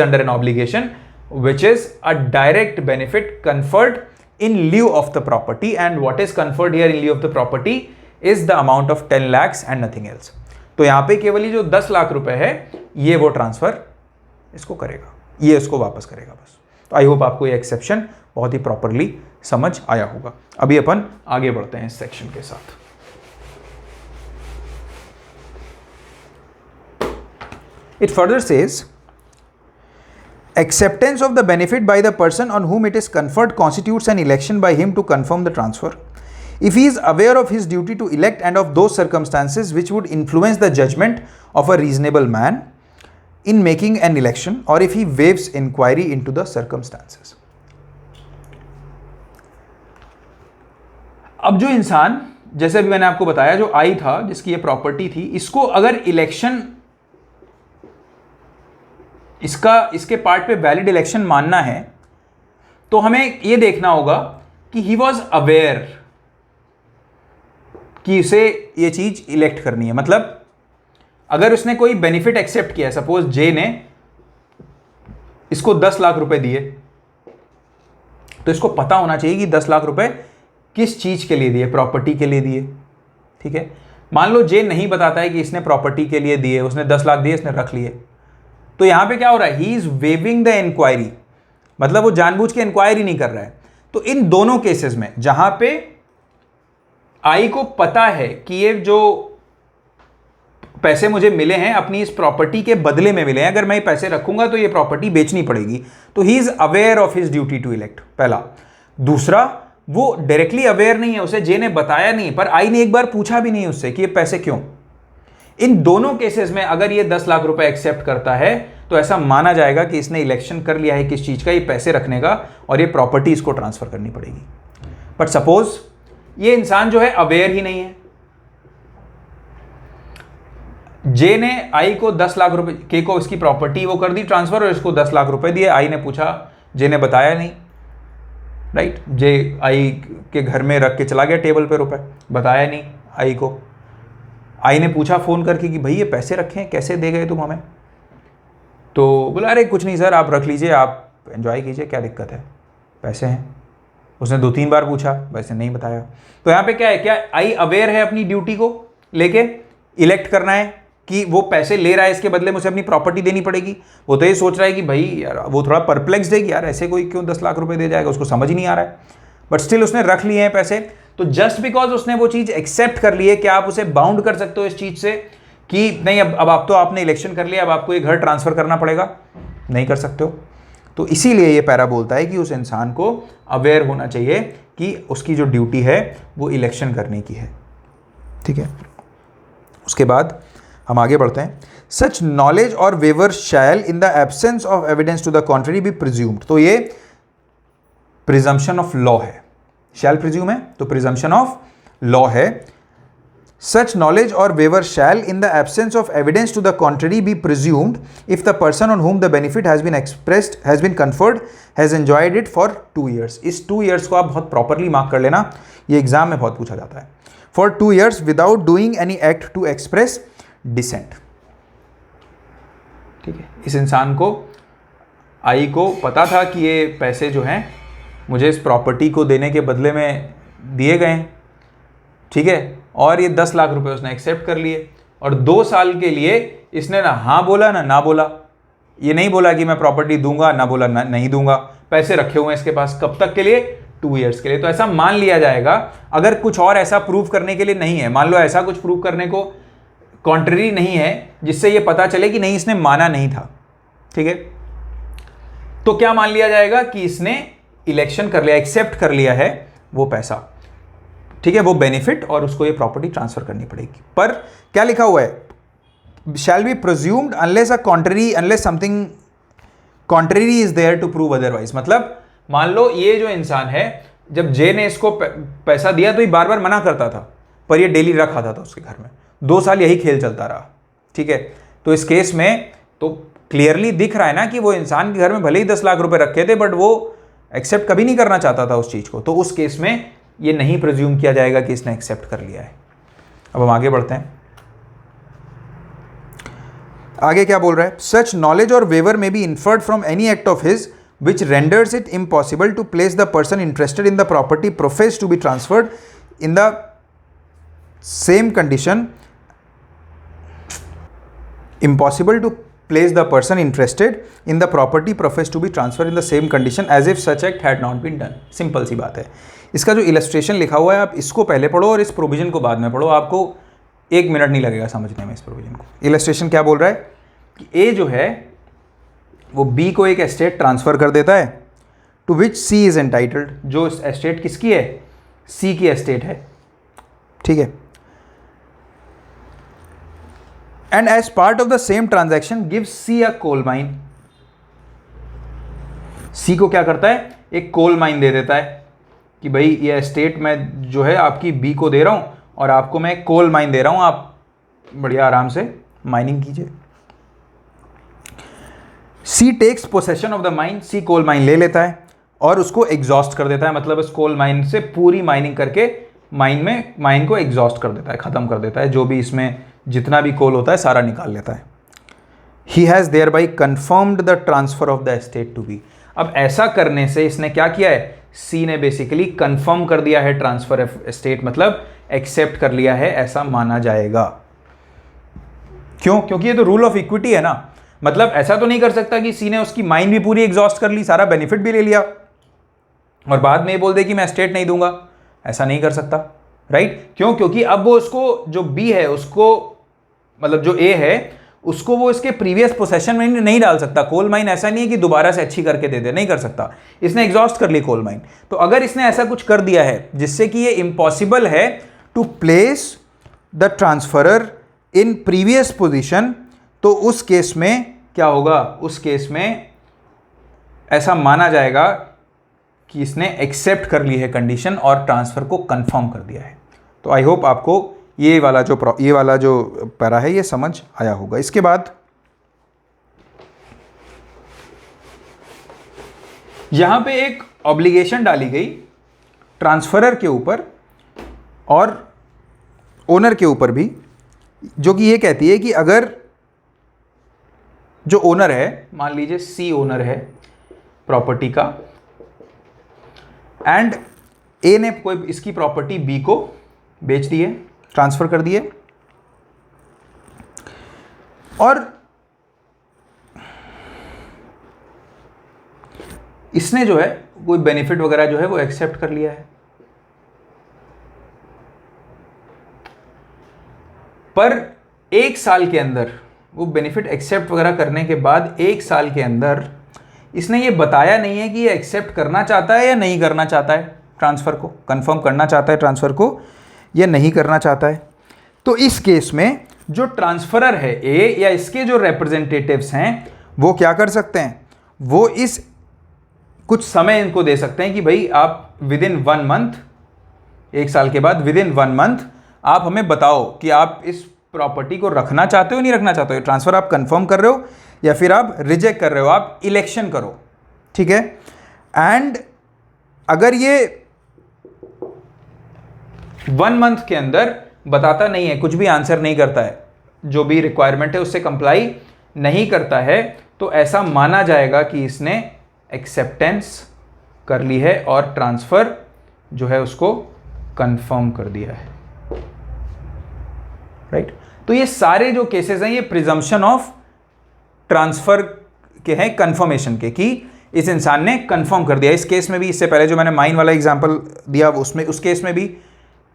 under an obligation which is a direct benefit conferred in lieu of the property, and what is conferred here in lieu of the property is the amount of 10 lakhs and nothing else. तो यहां पे केवल ये जो 10 लाख रुपए है ये वो ट्रांसफर इसको करेगा, ये इसको वापस करेगा बस। तो आई होप आपको ये एक्सेप्शन बहुत ही प्रॉपरली समझ आया होगा। अभी अपन आगे बढ़ते हैं इस सेक्शन के साथ। It further says acceptance of the benefit by the person on whom it is conferred constitutes an election by him to confirm the transfer. If he is aware of his duty to elect and of those circumstances which would influence the judgment of a reasonable man in making an election, or if he waives inquiry into the circumstances. अब जो इंसान, जैसे अभी मैंने आपको बताया, जो आई था जिसकी ये प्रॉपर्टी थी, इसको अगर इलेक्शन, इसके पार्ट पे वैलिड इलेक्शन मानना है, तो हमें यह देखना होगा कि ही वॉज अवेयर कि उसे ये चीज इलेक्ट करनी है। मतलब अगर उसने कोई बेनिफिट एक्सेप्ट किया, सपोज जे ने इसको 10 लाख रुपए दिए, तो इसको पता होना चाहिए कि 10 लाख रुपए किस चीज के लिए दिए, प्रॉपर्टी के लिए दिए, ठीक है। मान लो जे नहीं बताता है कि इसने प्रॉपर्टी के लिए दिए, उसने 10 लाख दिए, इसने रख लिए, तो यहां पे क्या हो रहा है, he is waiving the inquiry, मतलब वो जानबूझ के इंक्वायरी नहीं कर रहा है। तो इन दोनों केसेस में जहां पे आई को पता है कि ये जो पैसे मुझे मिले हैं अपनी इस प्रॉपर्टी के बदले में मिले हैं, अगर मैं ये पैसे रखूंगा तो ये प्रॉपर्टी बेचनी पड़ेगी, तो he is aware of his duty to elect, पहला। दूसरा, वो डायरेक्टली अवेयर नहीं है, उसे जे ने बताया नहीं, पर आई ने एक बार पूछा भी नहीं उससे कि ये पैसे क्यों। इन दोनों केसेस में अगर ये 10 लाख रुपए एक्सेप्ट करता है तो ऐसा माना जाएगा कि इसने इलेक्शन कर लिया है किस चीज का, ये पैसे रखने का, और ये प्रॉपर्टी इसको ट्रांसफर करनी पड़ेगी। बट सपोज ये इंसान जो है अवेयर ही नहीं है, जे ने आई को 10 लाख रुपए, के को इसकी प्रॉपर्टी वो कर दी ट्रांसफर और इसको 10 लाख रुपए दिए। आई ने पूछा, जे ने बताया नहीं, राइट। जे आई के घर में रख के चला गया टेबल पे रुपए, बताया नहीं आई को। आई ने पूछा फ़ोन करके कि भाई ये पैसे रखे हैं, कैसे दे गए तुम हमें? तो बोला अरे कुछ नहीं सर, आप रख लीजिए, आप एंजॉय कीजिए, क्या दिक्कत है, पैसे हैं। उसने 2-3 बार पूछा, वैसे नहीं बताया। तो यहाँ पे क्या है, क्या आई अवेयर है अपनी ड्यूटी को लेके, इलेक्ट करना है कि वो पैसे ले रहा है, इसके बदले मुझे अपनी प्रॉपर्टी देनी पड़ेगी। वो तो ये सोच रहा है कि भाई यार, वो थोड़ा परप्लेक्स्ड है कि यार ऐसे कोई क्यों 10 लाख रुपए दे जाएगा, उसको समझ ही नहीं आ रहा है, बट स्टिल उसने रख लिए हैं पैसे। तो जस्ट बिकॉज उसने वो चीज़ एक्सेप्ट कर ली है, क्या आप उसे बाउंड कर सकते हो इस चीज़ से कि नहीं अब आप तो आपने इलेक्शन कर लिया, अब आपको ये घर ट्रांसफ़र करना पड़ेगा? नहीं कर सकते हो। तो इसीलिए ये पैरा बोलता है कि उस इंसान को अवेयर होना चाहिए कि उसकी जो ड्यूटी है वो इलेक्शन करने की है, ठीक है। उसके बाद हम आगे बढ़ते हैं। Such knowledge or waiver shall in the absence of evidence to the contrary be presumed. तो ये प्रिजम्पशन ऑफ लॉ है, शैल प्रिज्यूम है तो प्रिजम्पशन ऑफ लॉ है। Such knowledge or waiver shall, in the absence of evidence to the contrary, be presumed if the person on whom the benefit has been expressed, has been conferred, has enjoyed it for 2 years. इस 2 years को आप बहुत properly mark कर लेना, ये exam में बहुत पूछा जाता है। For 2 years without doing any act to express dissent. ठीक है, इस इंसान को, आई को पता था कि ये पैसे जो हैं मुझे इस प्रॉपर्टी को देने के बदले में दिए गए हैं, ठीक है, और ये 10 लाख रुपए उसने एक्सेप्ट कर लिए। और 2 साल के लिए इसने ना हाँ बोला ना बोला, ये नहीं बोला कि मैं प्रॉपर्टी दूंगा, ना बोला ना नहीं दूंगा, पैसे रखे हुए हैं इसके पास, कब तक के लिए? 2 इयर्स के लिए। तो ऐसा मान लिया जाएगा, अगर कुछ और ऐसा प्रूव करने के लिए नहीं है, मान लो ऐसा कुछ प्रूव करने को कॉन्ट्ररी नहीं है जिससे ये पता चले कि नहीं इसने माना नहीं था, ठीक है, तो क्या मान लिया जाएगा कि इसने इलेक्शन कर लिया, एक्सेप्ट कर लिया है वो पैसा, ठीक है, वो बेनिफिट, और उसको ये प्रॉपर्टी ट्रांसफर करनी पड़ेगी। पर क्या लिखा हुआ है, shall be presumed unless a contrary, unless something contrary is there to prove otherwise. मतलब मान लो ये जो इंसान है, जब जे ने इसको पैसा दिया तो ये बार बार मना करता था, पर ये डेली रख आता था उसके घर में, 2 साल यही खेल चलता रहा, ठीक है। तो इस केस में तो क्लियरली दिख रहा है ना कि वो इंसान के घर में भले ही 10 लाख रुपए रखे थे, बट वो एक्सेप्ट कभी नहीं करना चाहता था उस चीज़ को। तो उस केस में ये नहीं प्रिज्यूम किया जाएगा कि इसने एक्सेप्ट कर लिया है। अब हम आगे बढ़ते हैं, आगे क्या बोल रहा है। Such knowledge or waiver may be inferred from any act of his which renders it impossible to place the person interested in the property professed to be transferred in the same condition, impossible to place the person interested in the property professed to be transferred in the same condition as if such act had not been done। Simple सी बात है। इसका जो illustration लिखा हुआ है आप इसको पहले पढ़ो और इस प्रोविजन को बाद में पढ़ो, आपको 1 मिनट नहीं लगेगा समझने में इस प्रोविजन को। इलस्ट्रेशन क्या बोल रहा है कि ए जो है वो बी को एक एस्टेट ट्रांसफर कर देता है, to which C is entitled. जो एस्टेट किसकी है? सी की एस्टेट है, ठीक है। And as part of the same transaction gives C a coal mine। C को क्या करता है? एक कोल माइन दे देता है कि भाई ये एस्टेट मैं जो है आपकी B को दे रहा हूं और आपको मैं एक कोल माइन दे रहा हूं, आप बढ़िया आराम से माइनिंग कीजिए। C takes possession of the mine, C coal mine ले लेता है और उसको एग्जॉस्ट कर देता है, मतलब इस कोल माइन से पूरी माइनिंग करके माइन को एग्जॉस्ट कर देता है, खत्म कर देता है, जो भी इसमें जितना भी कोल होता है सारा निकाल लेता है। He has thereby confirmed the transfer of the estate to B. अब ऐसा करने से इसने क्या किया है? सी ने बेसिकली कंफर्म कर दिया है ट्रांसफर ऑफ एस्टेट, मतलब एक्सेप्ट कर लिया है, ऐसा माना जाएगा। क्यों? क्योंकि ये तो रूल ऑफ इक्विटी है ना, मतलब ऐसा तो नहीं कर सकता कि सी ने उसकी माइन भी पूरी एग्जॉस्ट कर ली, सारा बेनिफिट भी ले लिया और बाद में ये बोल दे कि मैं एस्टेट नहीं दूंगा, ऐसा नहीं कर सकता, राइट? क्यों? क्योंकि अब वो उसको जो बी है उसको, मतलब जो ए है उसको वो इसके प्रीवियस पोसेशन में नहीं डाल सकता। कोल माइन ऐसा नहीं है कि दोबारा से अच्छी करके दे दे, नहीं कर सकता, इसने एग्जॉस्ट कर ली कोल माइन। तो अगर इसने ऐसा कुछ कर दिया है जिससे कि ये इम्पॉसिबल है to place the transferor in previous position, तो उस केस में क्या होगा? उस केस में ऐसा माना जाएगा कि इसने एक्सेप्ट कर ली है कंडीशन और ट्रांसफर को कंफर्म कर दिया है। तो आई होप आपको ये वाला जो पैरा है ये समझ आया होगा। इसके बाद यहां पे एक ऑब्लिगेशन डाली गई ट्रांसफरर के ऊपर और ओनर के ऊपर भी, जो कि ये कहती है कि अगर जो ओनर है, मान लीजिए सी ओनर है प्रॉपर्टी का, एंड ए ने कोई इसकी प्रॉपर्टी बी को बेच दी है, ट्रांसफर कर दी है, और इसने जो है कोई बेनिफिट वगैरह जो है वो एक्सेप्ट कर लिया है, पर एक साल के अंदर वो बेनिफिट एक्सेप्ट वगैरह करने के बाद एक साल के अंदर इसने ये बताया नहीं है कि ये एक्सेप्ट करना चाहता है या नहीं करना चाहता है, ट्रांसफ़र को कंफर्म करना चाहता है ट्रांसफ़र को या नहीं करना चाहता है। तो इस केस में जो ट्रांसफरर है ए या इसके जो रिप्रेजेंटेटिव्स हैं वो क्या कर सकते हैं, वो इस कुछ समय इनको दे सकते हैं कि भाई आप विदिन 1 मंथ, एक साल के बाद विदिन 1 मंथ आप हमें बताओ कि आप इस प्रॉपर्टी को रखना चाहते हो नहीं रखना चाहते हो, ट्रांसफर आप कंफर्म कर रहे हो या फिर आप रिजेक्ट कर रहे हो, आप इलेक्शन करो, ठीक है। एंड अगर ये 1 मंथ के अंदर बताता नहीं है, कुछ भी आंसर नहीं करता है, जो भी रिक्वायरमेंट है उससे कंप्लाई नहीं करता है, तो ऐसा माना जाएगा कि इसने एक्सेप्टेंस कर ली है और ट्रांसफर जो है उसको कंफर्म कर दिया है, राइट। तो ये सारे जो केसेस हैं ये प्रिजम्पशन ऑफ ट्रांसफर के हैं, कंफर्मेशन के, कि इस इंसान ने कंफर्म कर दिया। इस केस में भी, इससे पहले जो मैंने माइन वाला एग्जांपल दिया उसमें, उस केस में भी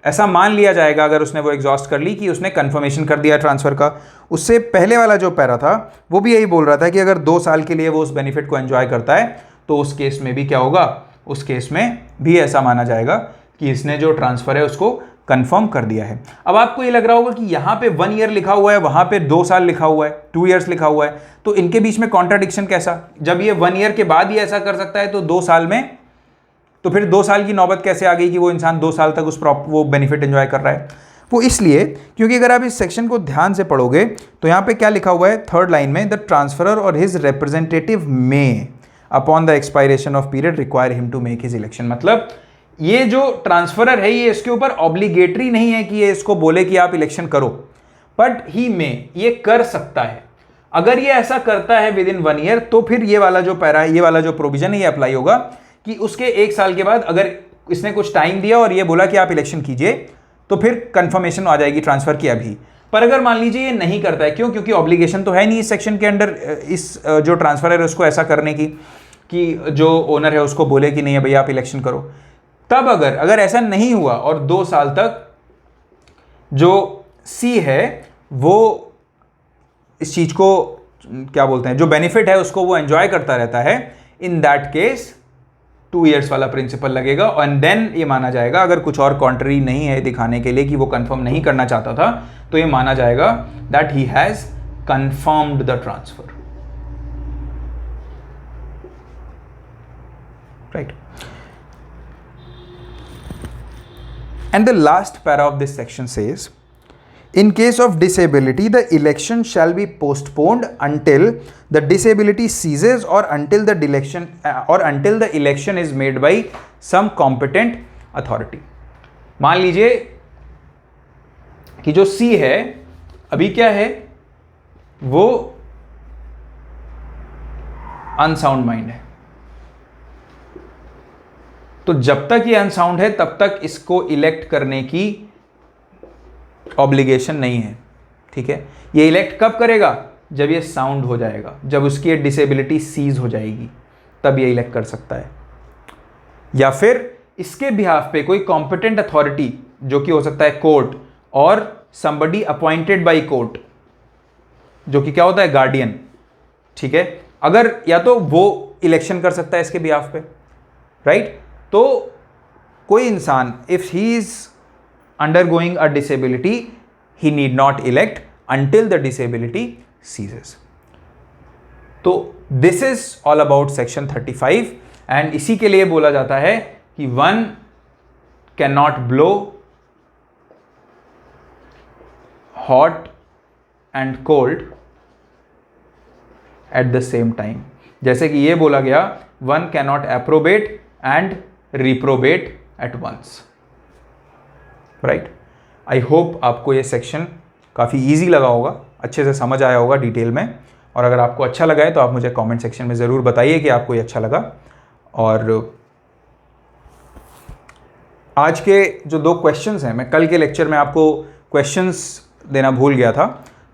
ऐसा मान लिया जाएगा अगर उसने वो एग्जॉस्ट कर ली कि उसने कंफर्मेशन कर दिया ट्रांसफर का। उससे पहले वाला जो पैरा था वो भी यही बोल रहा था कि अगर 2 साल के लिए वो उस बेनिफिट को एंजॉय करता है तो उस केस में भी क्या होगा, उस केस में भी ऐसा माना जाएगा कि इसने जो ट्रांसफर है उसको कंफर्म कर दिया है। अब आपको ये लग रहा होगा कि यहाँ पे 1 ईयर लिखा हुआ है, वहाँ पे 2 साल लिखा हुआ है, 2 इयर्स लिखा हुआ है, तो इनके बीच में कॉन्ट्राडिक्शन कैसा? जब ये 1 ईयर के बाद ही ऐसा कर सकता है तो 2 साल में, तो फिर 2 साल की नौबत कैसे आ गई कि वो इंसान 2 साल तक वो बेनिफिट एंजॉय कर रहा है? वो इसलिए क्योंकि अगर आप इस सेक्शन को ध्यान से पढ़ोगे तो यहाँ पे क्या लिखा हुआ है 3rd लाइन में, द ट्रांसफरर और his representative may upon the expiration of period require him to make his election. मतलब ये जो ट्रांसफरर है ये इसके ऊपर ऑब्लिगेटरी नहीं है कि ये इसको बोले कि आप इलेक्शन करो, बट ही में, ये कर सकता है। अगर ये ऐसा करता है विद इन 1 ईयर तो फिर ये वाला जो पैरा है, ये वाला जो प्रोविजन है ये अप्लाई होगा कि उसके 1 साल के बाद अगर इसने कुछ टाइम दिया और ये बोला कि आप इलेक्शन कीजिए तो फिर कंफर्मेशन आ जाएगी ट्रांसफर की अभी। पर अगर मान लीजिए ये नहीं करता है, क्यों? क्योंकि ऑब्लिगेशन तो है नहीं इस सेक्शन के अंडर इस जो ट्रांसफर है उसको ऐसा करने की कि जो ओनर है उसको बोले कि नहीं है भैया आप इलेक्शन करो। तब अगर ऐसा नहीं हुआ और 2 साल तक जो सी है वो इस चीज को क्या बोलते हैं, जो बेनिफिट है उसको वो एंजॉय करता रहता है, इन दैट केस 2 इयर्स वाला प्रिंसिपल लगेगा। एंड देन ये माना जाएगा, अगर कुछ और कॉन्ट्ररी नहीं है दिखाने के लिए कि वो कंफर्म नहीं करना चाहता था, तो ये माना जाएगा that he has confirmed the transfer, right. And the last para of this section says, in case of disability, the election shall be postponed until the disability ceases or until the election is made by some competent authority. मान लीजिए कि जो C है अभी क्या है, वो unsound mind है, तो जब तक ये अनसाउंड है तब तक इसको इलेक्ट करने की ऑब्लिगेशन नहीं है, ठीक है। ये इलेक्ट कब करेगा? जब ये साउंड हो जाएगा, जब उसकी ये डिसेबिलिटी सीज हो जाएगी, तब ये इलेक्ट कर सकता है। या फिर इसके बिहाफ पे कोई कॉम्पिटेंट अथॉरिटी, जो कि हो सकता है कोर्ट और समबडी अपॉइंटेड बाय कोर्ट, जो कि क्या होता है गार्डियन, ठीक है। अगर या तो वो इलेक्शन कर सकता है इसके बिहाफ पे, राइट। तो कोई इंसान if he is undergoing a disability he need not elect until the disability ceases. तो this is all about section 35 and इसी के लिए बोला जाता है कि one can not blow hot and cold at the same time. जैसे कि ये बोला गया, one cannot approbate and reprobate at once, right. I hope आपको ये सेक्शन काफ़ी ईजी लगा होगा, अच्छे से समझ आया होगा डिटेल में। और अगर आपको अच्छा लगा है तो आप मुझे कमेंट सेक्शन में ज़रूर बताइए कि आपको ये अच्छा लगा। और आज के जो 2 क्वेश्चंस हैं, मैं कल के लेक्चर में आपको क्वेश्चंस देना भूल गया था,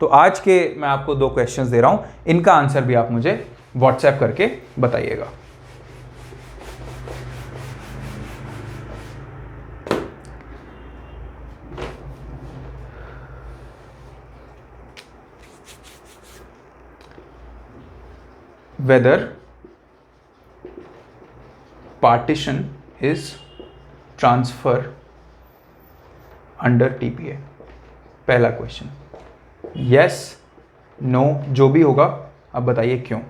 तो आज के मैं आपको 2 क्वेश्चंस दे रहा हूं, इनका आंसर भी आप मुझे व्हाट्सएप करके बताइएगा। Whether partition is transfer under TPA, पहला क्वेश्चन। यस, नो, जो भी होगा अब बताइए क्यों।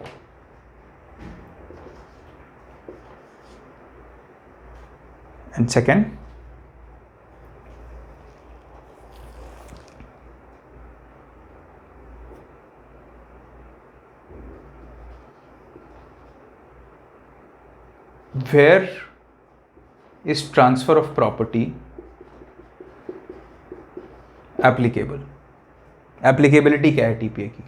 And second, where is transfer of property applicable? Applicability क्या है टीपीए की?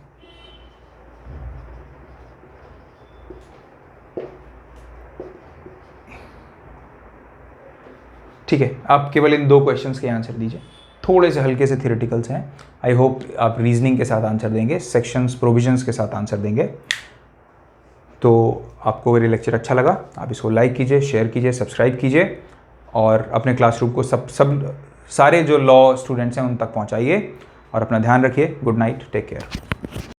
ठीक है, आप केवल इन 2 क्वेश्चंस के आंसर दीजिए, थोड़े से हल्के से थियोरेटिकल्स हैं। आई होप आप रीजनिंग के साथ आंसर देंगे, सेक्शंस प्रोविजंस के साथ आंसर देंगे। तो आपको मेरे लेक्चर अच्छा लगा, आप इसको लाइक कीजिए, शेयर कीजिए, सब्सक्राइब कीजिए और अपने क्लासरूम को सारे जो लॉ स्टूडेंट्स हैं उन तक पहुंचाइए। और अपना ध्यान रखिए। Good night, take care.